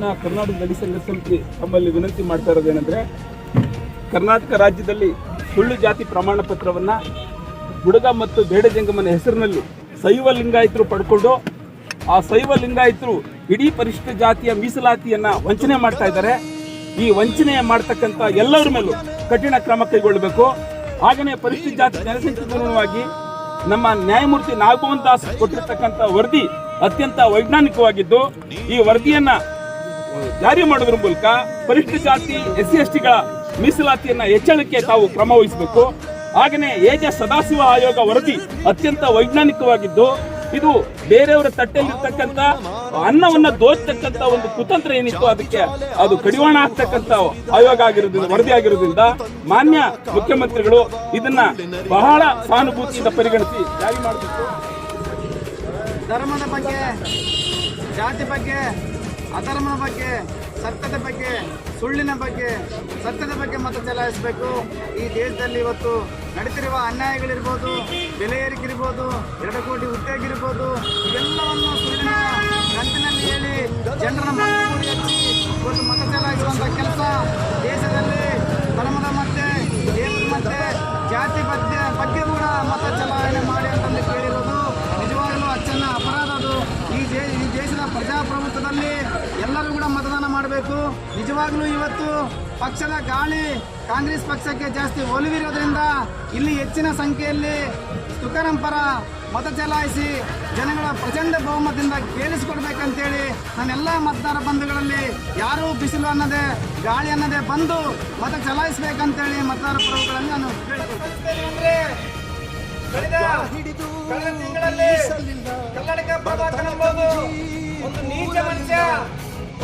ದಿನ ಕರ್ನಾಟಕ ದಲಿತ ಸಂಘ ಸಮಿತಿ ತಮ್ಮಲ್ಲಿ ವಿನಂತಿ ಮಾಡ್ತಾ ಇರೋದೇನೆಂದರೆ, ಕರ್ನಾಟಕ ರಾಜ್ಯದಲ್ಲಿ ಸುಳ್ಳು ಜಾತಿ ಪ್ರಮಾಣ ಪತ್ರವನ್ನು ಗುಡಗ ಮತ್ತು ಬೇಡ ಜಂಗಮನ ಹೆಸರಿನಲ್ಲಿ ಶೈವ ಲಿಂಗಾಯತರು ಪಡ್ಕೊಂಡು ಆ ಶೈವ ಲಿಂಗಾಯತರು ಇಡೀ ಪರಿಶಿಷ್ಟ ಜಾತಿಯ ಮೀಸಲಾತಿಯನ್ನು ವಂಚನೆ ಮಾಡ್ತಾ ಇದ್ದಾರೆ. ಈ ವಂಚನೆ ಮಾಡ್ತಕ್ಕಂಥ ಎಲ್ಲರ ಮೇಲೂ ಕಠಿಣ ಕ್ರಮ ಕೈಗೊಳ್ಳಬೇಕು. ಹಾಗೆಯೇ ಪರಿಶಿಷ್ಟ ಜಾತಿ ಜನಸಂಖ್ಯೆಗನುಗುಣವಾಗಿ ನಮ್ಮ ನ್ಯಾಯಮೂರ್ತಿ ನಾಗಮೋಹನ್ ದಾಸ್ ಕೊಟ್ಟಿರ್ತಕ್ಕಂಥ ವರದಿ ಅತ್ಯಂತ ವೈಜ್ಞಾನಿಕವಾಗಿದ್ದು, ಈ ವರದಿಯನ್ನ ಜಾರಿ ಮಾಡೋದ್ರ ಮೂಲಕ ಪರಿಶಿಷ್ಟ ಜಾತಿ SC/ST ಗಳ ಮೀಸಲಾತಿಯನ್ನ ಹೆಚ್ಚಳಕ್ಕೆ ತಾವು ಕ್ರಮ ವಹಿಸಬೇಕು. ಹಾಗೆಯೇ ಎಜ ಸದಾಶಿವ ಆಯೋಗ ವರದಿ ಅತ್ಯಂತ ವೈಜ್ಞಾನಿಕವಾಗಿದ್ದು, ಇದು ಬೇರೆಯವರ ತಟ್ಟೆಯಲ್ಲಿರ್ತಕ್ಕಂಥ ಅನ್ನವನ್ನ ದೋಚತಕ್ಕಂಥ ಒಂದು ಕುತಂತ್ರ ಏನಿತ್ತು ಅದಕ್ಕೆ ಅದು ಕಡಿವಾಣ ಆಗ್ತಕ್ಕಂಥ ಆಯೋಗ ಆಗಿರೋದ್ರಿಂದ, ವರದಿ ಆಗಿರೋದ್ರಿಂದ ಮಾನ್ಯ ಮುಖ್ಯಮಂತ್ರಿಗಳು ಇದನ್ನ ಬಹಳ ಸಹಾನುಭೂತಿಯಿಂದ ಪರಿಗಣಿಸಿ ಜಾರಿ ಮಾಡಬೇಕು. ಧರ್ಮದ ಬಗ್ಗೆ, ಜಾತಿ ಬಗ್ಗೆ, ಅಧರ್ಮದ ಬಗ್ಗೆ, ಸತ್ಯದ ಬಗ್ಗೆ, ಸುಳ್ಳಿನ ಬಗ್ಗೆ, ಸತ್ಯದ ಬಗ್ಗೆ ಮತ ಚಲಾಯಿಸಬೇಕು. ಈ ದೇಶದಲ್ಲಿ ಇವತ್ತು ನಡೀತಿರುವ ಅನ್ಯಾಯಗಳಿರ್ಬೋದು, ಬೆಲೆ ಏರಿಕೆ ಇರ್ಬೋದು, 2 ಕೋಟಿ ಉದ್ಯೋಗ ಇರ್ಬೋದು, ಇವೆಲ್ಲವನ್ನು ಸುಳ್ಳಿನ ಕಂತಿನಲ್ಲಿ ಹೇಳಿ ಜನರ ಮನಸ್ಸು ಹಚ್ಚಿ ಇವತ್ತು ಮತ ಚಲಾಯಿಸುವಂಥ ಕೆಲಸ ದೇಶದಲ್ಲಿ ಧರ್ಮದ ಮತ್ತೆ, ದೇಶದ ಮತ್ತೆ, ಜಾತಿ ಬಗ್ಗೆ ಕೂಡ ಮತ ಚಲಾವಣೆ ಮಾಡಿ ಅಂತಂದು ಕೇಳಿರೋದು ನಿಜವಾಗಲೂ ಅಚ್ಚನ್ನ ಅಪರಾಧ. ಅದು ಈ ದೇಶದ ಪ್ರಜಾಪ್ರಭುತ್ವದಲ್ಲಿ ಎಲ್ಲರೂ ಕೂಡ ಮತದಾನ ಮಾಡಬೇಕು. ನಿಜವಾಗ್ಲೂ ಇವತ್ತು ಪಕ್ಷದ ಗಾಳಿ ಕಾಂಗ್ರೆಸ್ ಪಕ್ಷಕ್ಕೆ ಜಾಸ್ತಿ ಒಲಿವಿರೋದ್ರಿಂದ ಇಲ್ಲಿ ಹೆಚ್ಚಿನ ಸಂಖ್ಯೆಯಲ್ಲಿ ತುಕಾರಾಂ ಪರ ಮತ ಚಲಾಯಿಸಿ ಜನಗಳ ಪ್ರಚಂಡ ಬಹುಮತದಿಂದ ಗೆಲ್ಲಿಸಿಕೊಡ್ಬೇಕಂತೇಳಿ ನಾನೆಲ್ಲ ಮತದಾರ ಬಂಧುಗಳಲ್ಲಿ ಯಾರೂ ಬಿಸಿಲು ಅನ್ನದೇ, ಗಾಳಿ ಅನ್ನದೇ ಬಂದು ಮತ ಚಲಾಯಿಸಬೇಕಂತೇಳಿ ಮತದಾರ ಪ್ರಭುಗಳಲ್ಲಿ ನಾನು ಕೇಳಿಕೊಳ್ತೇನೆ. ಕಳೆದ ತಿಂಗಳಲ್ಲಿ ಕರ್ನಾಟಕ ಪ್ರಭಾಕರ್ ಎಂಬುದು ಒಂದು ನೀಚ ಮನುಷ್ಯ,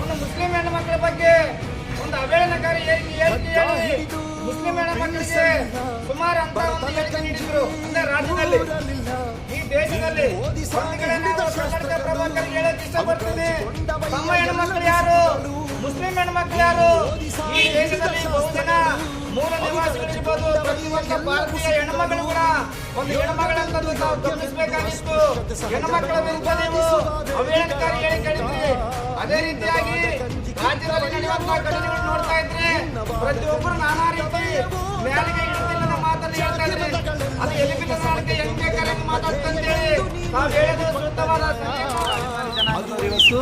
ಒಂದು ಮುಸ್ಲಿಂ ಹೆಣ್ಣುಮಕ್ಕಳ ಬಗ್ಗೆ ಒಂದು ಅವಹೇಳನಕಾರಿ ಹೇಳಿಕೆ ಮುಸ್ಲಿಂ ಹೆಣ್ಣುಮಕ್ಕಳಿಗೆ ಸುಮಾರು ಅಂತ ಒಂದು ಹೇಳಿಕೆ ನೀಡಿದ್ರು. ಅಂದ್ರೆ ರಾಜ್ಯದಲ್ಲಿ, ಈ ದೇಶದಲ್ಲಿ ಕರ್ನಾಟಕ ಪ್ರಭಾಕರ್ ಹೇಳಕ್ಕೆ ಇಷ್ಟಪಡ್ತೀನಿ. ನಮ್ಮ ಹೆಣ್ಣುಮಕ್ಕಳು ಯಾರು, ಮುಸ್ಲಿಂ ಹೆಣ್ಣುಮಕ್ಕಳು ಯಾರು, ಈ ದೇಶದಲ್ಲಿ ಬಹುಜನ ಮೂಲ ನಿವಾಸಿಗಳಿರ್ಬೋದು, ಪ್ರತಿಯೊಂದು ಭಾರತೀಯ ಹೆಣ್ಣುಮಕ್ಕಳು ಕೂಡ ಒಂದು ಹೆಣ್ಣುಮಗಳಂತ ತಾವು ಗಮನಿಸಬೇಕಾಗಿತ್ತು. ಹೆಣ್ಣುಮಕ್ಕಳ ವಿರುದ್ಧ ನೀವು ಅವಹೇಳನಕಾರಿ ಹೇಳಿಕೆ. ಅದೇ ರೀತಿಯಾಗಿ ರಾಜ್ಯದಲ್ಲಿ ನಡೆಯುವಂತ ಘಟನೆಗಳು ನೋಡ್ತಾ ಇದ್ರೆ ಪ್ರತಿಯೊಬ್ಬರು ನಾನಾ ರೀತಿ ನ್ಯಾಯಾಲಯ ಇಡುತ್ತಿಲ್ಲದ ಮಾತನ್ನು ಹೇಳ್ತಾ ಇದ್ರೆ ಅದು ಎಲಿಬಿನ ಸಾಲಕ್ಕೆ ಹೆಂಗ್ ಬೇಕಾದ್ರೆ ಮಾತಾಡ್ತಂತೇಳಿ ನಾವು ಹೇಳೋದು ಸೂಕ್ತವಾದ ಇವತ್ತು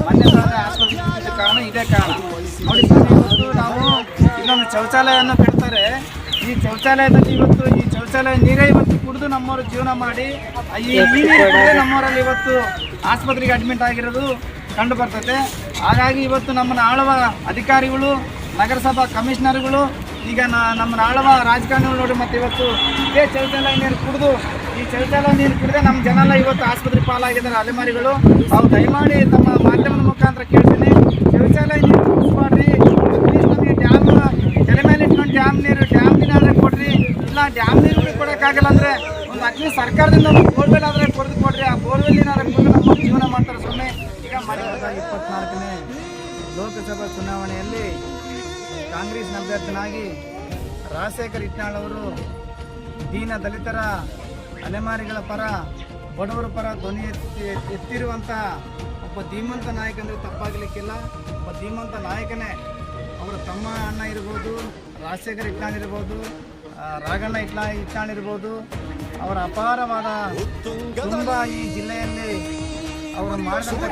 ಮಾನ್ಯವಾದ ಆಸ್ಪತ್ರೆ ಕಾರಣ ಇದೇ ಕಾರಣ ನೋಡಿ. ಇವತ್ತು ನಾವು ಇಲ್ಲೊಂದು ಶೌಚಾಲಯವನ್ನು ಕಟ್ತಾರೆ. ಈ ಶೌಚಾಲಯದಲ್ಲಿ ಇವತ್ತು ಈ ಶೌಚಾಲಯ ನೀರೇ ಇವತ್ತು ಕುಡಿದು ನಮ್ಮವರು ಜೀವನ ಮಾಡಿ ಈ ನೀರೇ ನಮ್ಮವರಲ್ಲಿ ಇವತ್ತು ಆಸ್ಪತ್ರೆಗೆ ಅಡ್ಮಿಟ್ ಆಗಿರೋದು ಕಂಡು ಬರ್ತದೆ. ಹಾಗಾಗಿ ಇವತ್ತು ನಮ್ಮನ್ನು ಆಳುವ ಅಧಿಕಾರಿಗಳು, ನಗರಸಭಾ ಕಮಿಷನರ್ಗಳು, ಈಗ ನಮ್ಮನ್ನು ಆಳುವ ರಾಜಕಾರಣಿಗಳು ನೋಡಿ ಮತ್ತೆ ಇವತ್ತು ಇದೇ ಶೌಚಾಲಯ ನೀರು ಕುಡಿದು, ಈ ಶೌಚಾಲಯ ನೀರು ಕುಡಿದೇ ನಮ್ಮ ಜನ ಎಲ್ಲ ಇವತ್ತು ಆಸ್ಪತ್ರೆ ಪಾಲಾಗಿದ್ದಾರೆ ಅಲೆಮಾರಿಗಳು. ನಾವು ದಯಮಾಡಿ ತಮ್ಮ ಮಾಧ್ಯಮದ ಮುಖಾಂತರ ಕೇಳ್ತೀನಿ, ಶೌಚಾಲಯ ನೀರು ಕುಡಿಸ್ಬಾಡ್ರಿ. ಅಟ್ಲೀಸ್ಟ್ ನಮಗೆ ಡ್ಯಾಮ್ ತಲೆ ಮೇಲೆ ಇಟ್ಕೊಂಡು ಡ್ಯಾಮ್ ನೀರಾದರೆ ಕೊಡ್ರಿ. ಇಲ್ಲ ಡ್ಯಾಮ್ ನೀರು ಕೊಡೋಕ್ಕಾಗಲ್ಲ ಅಂದರೆ ಒಂದು ಅಟ್ಲೀಸ್ಟ್ ಸರ್ಕಾರದಿಂದ ಒಂದು ಬೋರ್ವೆಲ್ ಆದರೆ ಕೊಡ್ದು ಕೊಡ್ರಿ. ಆ ಬೋರ್ವೆಲ್ ಏನಾದ್ರೆ ನಮ್ಮ ಜೀವನ ಮಾಡ್ತಾರೆ ಸುಮ್ಮನೆ. ಈಗ 24ನೇ ಲೋಕಸಭಾ ಚುನಾವಣೆಯಲ್ಲಿ ಕಾಂಗ್ರೆಸ್ ಅಭ್ಯರ್ಥಿನಾಗಿ ರಾಜಶೇಖರ್ ಹಿಟ್ನಾಳ್ ಅವರು ದೀನ ದಲಿತರ, ಅಲೆಮಾರಿಗಳ ಪರ, ಬಡವರ ಪರ ಧ್ವನಿ ಎತ್ತಿರುವಂಥ ಒಬ್ಬ ಧೀಮಂತ ನಾಯಕ ಅಂದರೆ ತಪ್ಪಾಗಲಿಕ್ಕಿಲ್ಲ. ಒಬ್ಬ ಧೀಮಂತ ನಾಯಕನೇ. ಅವರ ತಮ್ಮ ಅಣ್ಣ ಇರ್ಬೋದು, ರಾಜಶೇಖರ್ ಹಿಟ್ನಾಳ್ ಇರ್ಬೋದು, ರಾಘಣ್ಣ ಹಿಟ್ನಾಳ್ ಇರ್ಬೋದು. ಅವರ ಅಪಾರವಾದ ತುಂಬ ಈ ಜಿಲ್ಲೆಯಲ್ಲಿ ಅವರು ಮಾಡಿದಂಥ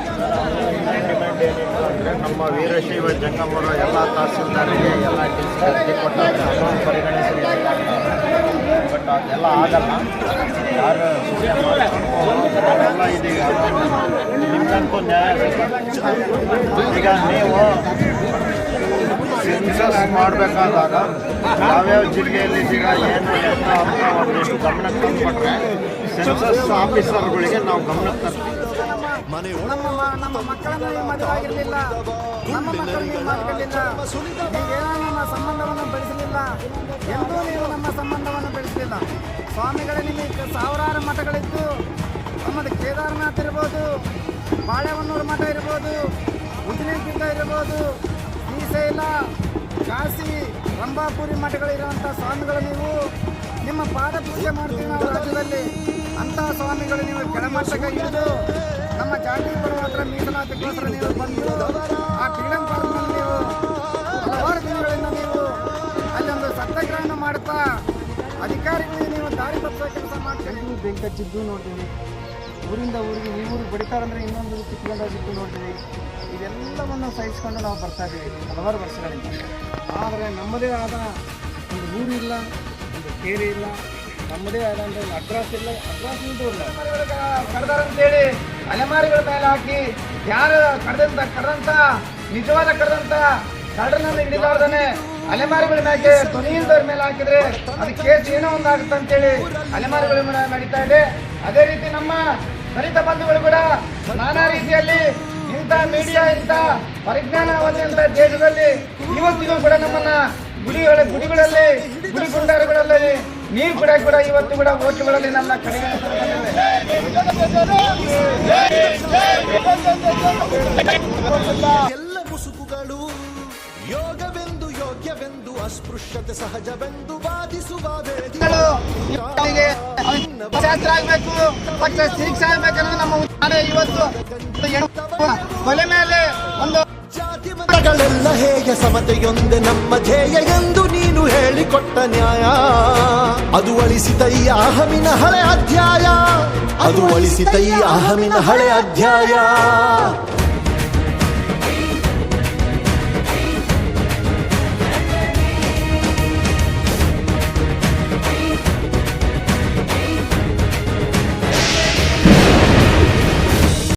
ನಮ್ಮ ವೀರಶೈವ ಜಂಗಮರ ಎಲ್ಲ ತಹಸೀಲ್ದಾರಿಗೆ ಎಲ್ಲ ಡಿಸಿ ಪರಿಗಣಿಸಿ ಬಟ್ ಅದೆಲ್ಲ ಆಗಲ್ಲ. ಯಾರು ಎಲ್ಲ ಇದೀಗ ನಿಮ್ಗಂತೂ ನ್ಯಾಯ. ಈಗ ನೀವು ಸೆನ್ಸಸ್ ಮಾಡಬೇಕಾದಾಗ ಯಾವ್ಯಾವ ಜಿಲ್ಲೆಯಲ್ಲಿದ್ದೀಗ ಏನು ಎಲ್ಲ ಅಂತ ಒಂದಿಷ್ಟು ಗಮನಕ್ಕೆ ತಂದುಬಿಟ್ರೆ ಸೆನ್ಸಸ್ ಆಫೀಸರ್ಗಳಿಗೆ ನಾವು ಗಮನಕ್ಕೆ ತರ್ತೀವಿ. ನಮ್ಮ ಮಕ್ಕಳನ್ನು ಮದುವೆ ಆಗಿರಲಿಲ್ಲ, ನಮ್ಮ ಮಕ್ಕಳನ್ನು ಮಾಡಿರಲಿಲ್ಲ, ನೀವೇನೋ ನಮ್ಮ ಸಂಬಂಧವನ್ನು ಬೆಳೆಸಲಿಲ್ಲ, ಎಂದೂ ನೀವು ನಮ್ಮ ಸಂಬಂಧವನ್ನು ಬೆಳೆಸಲಿಲ್ಲ. ಸ್ವಾಮಿಗಳೇ, ನಿಮಗೆ ಸಾವಿರಾರು ಮಠಗಳಿದ್ದು, ನಮ್ಮದು ಕೇದಾರನಾಥ್ ಇರ್ಬೋದು, ಬಾಳೆಹೊನ್ನೂರು ಮಠ ಇರ್ಬೋದು, ಉಜಿನಗಿರಿ ಇರ್ಬೋದು, ಶ್ರೀಶೈಲ, ಕಾಶಿ, ರಂಭಾಪುರಿ ಮಠಗಳಿರುವಂಥ ಸ್ವಾಮಿಗಳು ನೀವು ನಿಮ್ಮ ಪಾದ ಪೂಜೆ ಮಾಡ್ತೀವಿ ನಾವು ರಾಜ್ಯದಲ್ಲಿ. ಅಂತಹ ಸ್ವಾಮಿಗಳು ನೀವು ಕೆಳಮಟ್ಟಕ್ಕೆ ಇಳಿದು ನಮ್ಮ ಜಾತಿ ಮಾತ್ರ ಮೀಸಲಾತಿಗೋಸ್ಕರ ನೀವು ಬಂದು ಆ ಫ್ರೀಡಂ ಪಾರ್ಕ್ನಲ್ಲಿ ನೀವು ಹಲವಾರು ದಿನಗಳಿಂದ ನೀವು ಅಲ್ಲೊಂದು ಸತ್ಯಾಗ್ರಹವನ್ನು ಮಾಡುತ್ತಾ ಅಧಿಕಾರಿಗಳಿಗೆ ನೀವು ದಾರಿ ತಪ್ಪಿಸೋ ಕೆಲಸ ಮಾಡ್ತೀವಿ. ಬೆಂಕಿ ಹಚ್ಚಿದ್ದು ನೋಡ್ತೀವಿ, ಊರಿಂದ ಊರಿಗೆ ಈ ಊರಿಗೆ ಬಡಿತಾರಂದ್ರೆ ಇನ್ನೊಂದು ಕಿತ್ಕೊಂಡೋಗಿದ್ದು ನೋಡ್ತೀವಿ. ಇದೆಲ್ಲವನ್ನು ಸಹಿಸ್ಕೊಂಡು ನಾವು ಬರ್ತಾ ಇದ್ದೀವಿ ಹಲವಾರು ವರ್ಷಗಳಿಂದ. ಆದರೆ ನಮ್ಮದೇ ಆದ ಒಂದು ಊರು ಇಲ್ಲ, ಒಂದು ಕೇರಿ ಇಲ್ಲ, ನಮ್ಮದೇ ಆದ ಒಂದು ಅಡ್ರೆಸ್ ಇಲ್ಲ, ಅಡ್ರೆಸ್ ಇಲ್ಲ. ಕಡ್ದಾರಂತೇಳಿ ಅಲೆಮಾರಿಗಳ ಮೇಲೆ ಹಾಕಿ ಯಾರು ಕಡ್ದಂತ ನಿಜವಾದ ಕಡ್ದಂತ ಕಳ್ಳರನ್ನ ಹಿಡಿದಾರ್ದಾನೆ ಅಲೆಮಾರಿಗಳ ಮೇಲೆ ಧ್ವನಿಯಿಂದವ್ರ ಮೇಲೆ ಹಾಕಿದ್ರೆ ಅದು ಕೇಸ್ ಏನೋ ಒಂದಾಗುತ್ತೆ ಅಂತೇಳಿ ಅಲೆಮಾರಿಗಳ ಮೇಲೆ ನಡೀತಾ ಇದೆ. ಅದೇ ರೀತಿ ನಮ್ಮ ದಲಿತ ಬಂಧುಗಳು ಕೂಡ ನಾನಾ ರೀತಿಯಲ್ಲಿ ಇಂಥ ಮೀಡಿಯಾ ಇಂಥ ಪರಿಜ್ಞಾನ ಹೊಂದಿದಂಥ ದೇಶದಲ್ಲಿ ಇವತ್ತಿಗೂ ಕೂಡ ನಮ್ಮನ್ನ ಗುಡಿಗಳಲ್ಲಿ ಗುಡಿ ಗುಂಡಾರಗಳಲ್ಲಿ ನೀರು ಕೂಡ ಇವತ್ತು ಕೂಡ ಓಟ್ಲುಗಳಲ್ಲಿ ನಮ್ಮ ಕಡೆಗೆ ಎಲ್ಲ ಮುಸುಕುಗಳು ಯೋಗವೆಂದು ಯೋಗ್ಯವೆಂದು ಅಸ್ಪೃಶ್ಯತೆ ಸಹಜವೆಂದು ವಾದಿಸುವ ಶಾಸ್ತ್ರ ಆಗ್ಬೇಕು, ಮತ್ತೆ ಶಿಕ್ಷೆ ಆಗ್ಬೇಕನ್ನೋದು ನಮ್ಮ ಇವತ್ತು ಕೊಲೆ ಮೇಲೆ ಒಂದು ಜಾತಿ ಮತಗಳೆಲ್ಲ ಹೇಗೆ ಸಮತೆಯೊಂದೆ ನಮ್ಮ ಧ್ಯೇಯ ಎಂದು ನೀನು ಹೇಳಿಕೊಟ್ಟ ನ್ಯಾಯ. ಅದು ಅಳಿಸಿತ ಈ ಅಹಮಿನ ಹಳೆ ಅಧ್ಯಾಯ, ಅದು ಅಳಿಸಿತ ಈ ಅಹಮಿನ ಹಳೆ ಅಧ್ಯಾಯ.